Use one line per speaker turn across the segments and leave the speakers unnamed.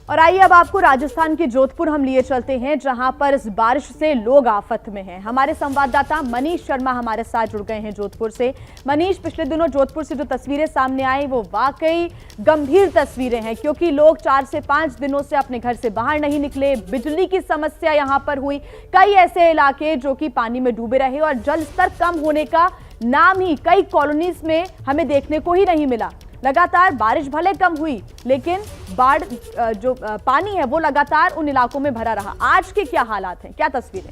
और आइए अब आपको राजस्थान के जोधपुर हम लिए चलते हैं, जहां पर इस बारिश से लोग आफत में हैं। हमारे संवाददाता मनीष शर्मा हमारे साथ जुड़ गए हैं जोधपुर से। मनीष, पिछले दिनों जोधपुर से जो तस्वीरें सामने आई वो वाकई गंभीर तस्वीरें हैं, क्योंकि लोग 4 से 5 दिनों से अपने घर से बाहर नहीं निकले। बिजली की समस्या यहां पर हुई, कई ऐसे इलाके जो कि पानी में डूबे रहे और जल स्तर कम होने का नाम ही कई कॉलोनीज में हमें देखने को ही नहीं मिला। लगातार बारिश भले कम हुई, लेकिन बाढ़ जो पानी है वो लगातार उन इलाकों में भरा रहा। आज के क्या हालात हैं, क्या तस्वीरें?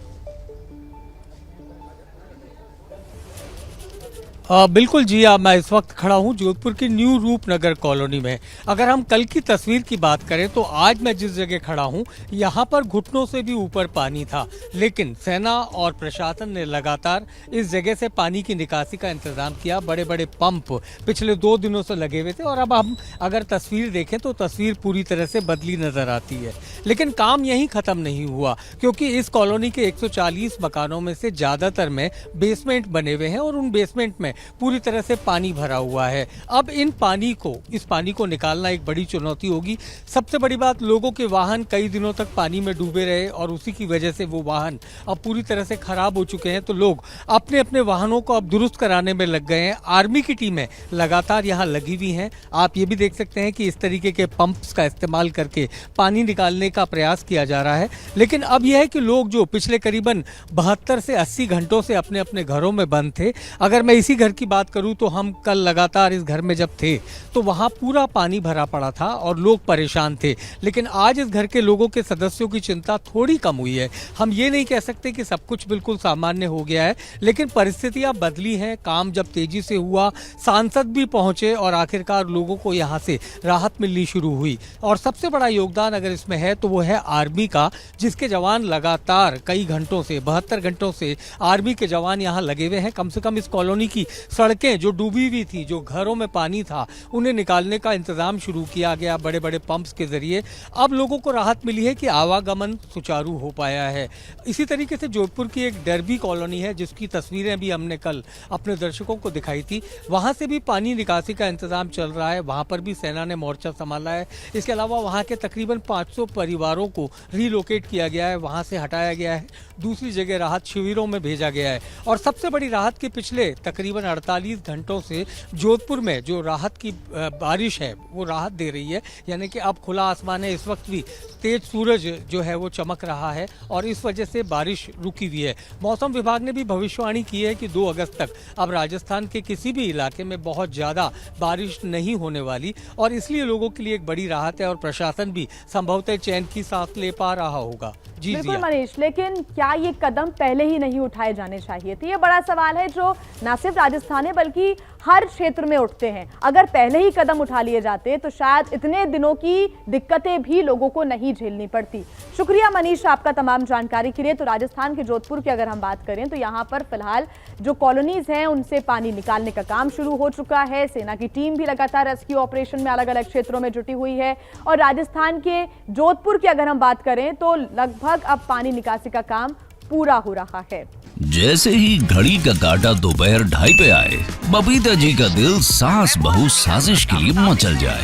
बिल्कुल जी, मैं इस वक्त खड़ा हूँ जोधपुर की न्यू रूपनगर कॉलोनी में। अगर हम कल की तस्वीर की बात करें तो आज मैं जिस जगह खड़ा हूँ यहाँ पर घुटनों से भी ऊपर पानी था, लेकिन सेना और प्रशासन ने लगातार इस जगह से पानी की निकासी का इंतजाम किया। बड़े बड़े पंप पिछले 2 दिनों से लगे हुए थे और अब हम अगर तस्वीर देखें तो तस्वीर पूरी तरह से बदली नजर आती है। लेकिन काम यहीं ख़त्म नहीं हुआ, क्योंकि इस कॉलोनी के 140 मकानों में से ज़्यादातर में बेसमेंट बने हुए हैं और उन बेसमेंट में पूरी तरह से पानी भरा हुआ है। अब इस पानी को निकालना एक बड़ी चुनौती होगी। सबसे बड़ी बात, लोगों के वाहन कई दिनों तक पानी में डूबे रहे और उसी की वजह से वो वाहन अब पूरी तरह से खराब हो चुके हैं, तो लोग अपने अपने वाहनों को अब दुरुस्त कराने में लग गए हैं। आर्मी की टीमें लगातार यहाँ लगी हुई हैं। आप ये भी देख सकते हैं कि इस तरीके के पंप्स का इस्तेमाल करके पानी निकालने का प्रयास किया जा रहा है। लेकिन अब यह है कि लोग जो पिछले करीबन 72 से 80 घंटों से अपने अपने घरों में बंद थे, अगर मैं इसी घर की बात करूं तो हम कल लगातार इस घर में जब थे तो वहां पूरा पानी भरा पड़ा था और लोग परेशान थे। लेकिन आज इस घर के लोगों के सदस्यों की चिंता थोड़ी कम हुई है। हम ये नहीं कह सकते कि सब कुछ बिल्कुल सामान्य हो गया है, लेकिन परिस्थितियां बदली हैं। काम जब तेजी से हुआ, सांसद भी पहुंचे और आखिरकार लोगों को यहां से राहत मिलनी शुरू हुई। और सबसे बड़ा योगदान अगर इसमें है तो वो है आर्मी का, जिसके जवान लगातार कई घंटों से 72 घंटों से आर्मी के जवान यहाँ लगे हुए हैं। कम से कम इस कॉलोनी की सड़कें जो डूबी हुई थी, जो घरों में पानी था, उन्हें निकालने का इंतजाम शुरू किया गया बड़े बड़े पंप्स के जरिए। अब लोगों को राहत मिली है कि आवागमन सुचारू हो पाया है। इसी तरीके से जोधपुर की एक डरबी कॉलोनी है, जिसकी तस्वीरें भी हमने कल अपने दर्शकों को दिखाई थी। वहां से भी पानी निकासी का इंतजाम चल रहा है, वहां पर भी सेना ने मोर्चा संभाला है। इसके अलावा वहां के तकरीबन 500 परिवारों को रिलोकेट किया गया है, वहां से हटाया गया है, दूसरी जगह राहत शिविरों में भेजा गया है। और सबसे बड़ी राहत के पिछले तकरीबन 48 घंटों से जोधपुर में जो राहत की बारिश है वो राहत दे रही है। यानी कि अब खुला आसमान है, इस वक्त भी तेज सूरज जो है वो चमक रहा है और इस वजह से बारिश रुकी हुई है। मौसम विभाग ने भी भविष्यवाणी की है कि 2 अगस्त तक अब राजस्थान के किसी भी इलाके में बहुत ज़्यादा बारिश नहीं होने वाली और इसलिए लोगों के लिए एक बड़ी राहत है और प्रशासन भी संभवतः चैन की सांस ले पा रहा होगा। जी
बिल्कुल मनीष, लेकिन क्या ये कदम पहले ही नहीं उठाए जाने चाहिए थे? ये बड़ा सवाल है जो न सिर्फ राजस्थान है बल्कि हर क्षेत्र में उठते हैं। अगर पहले ही कदम उठा लिए जाते तो शायद इतने दिनों की दिक्कतें भी लोगों को नहीं झेलनी पड़ती। शुक्रिया मनीष आपका तमाम जानकारी के लिए। तो राजस्थान के जोधपुर की अगर हम बात करें तो यहाँ पर फिलहाल जो कॉलोनीज हैं उनसे पानी निकालने का काम शुरू हो चुका है। सेना की टीम भी लगातार रेस्क्यू ऑपरेशन में अलग अलग क्षेत्रों में जुटी हुई है। और राजस्थान के जोधपुर की अगर हम बात करें तो लगभग अब पानी निकासी का काम पूरा हो रहा है।
जैसे ही घड़ी का काटा दोपहर 2:30 पे आए, बबीता जी का दिल सास बहू साजिश के लिए मचल जाए।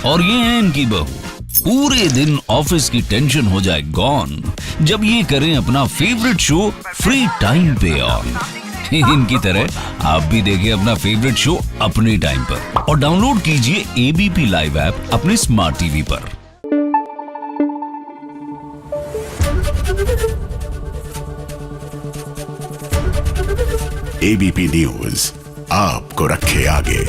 और ये है इनकी बहू, पूरे दिन ऑफिस की टेंशन हो जाए गॉन जब ये करें अपना फेवरेट शो फ्री टाइम पे ऑन। इनकी तरह आप भी देखिए अपना फेवरेट शो अपने टाइम पर और डाउनलोड कीजिए एबीपी लाइव ऐप अपने स्मार्ट टीवी पर।
एबीपी न्यूज आपको रखे आगे।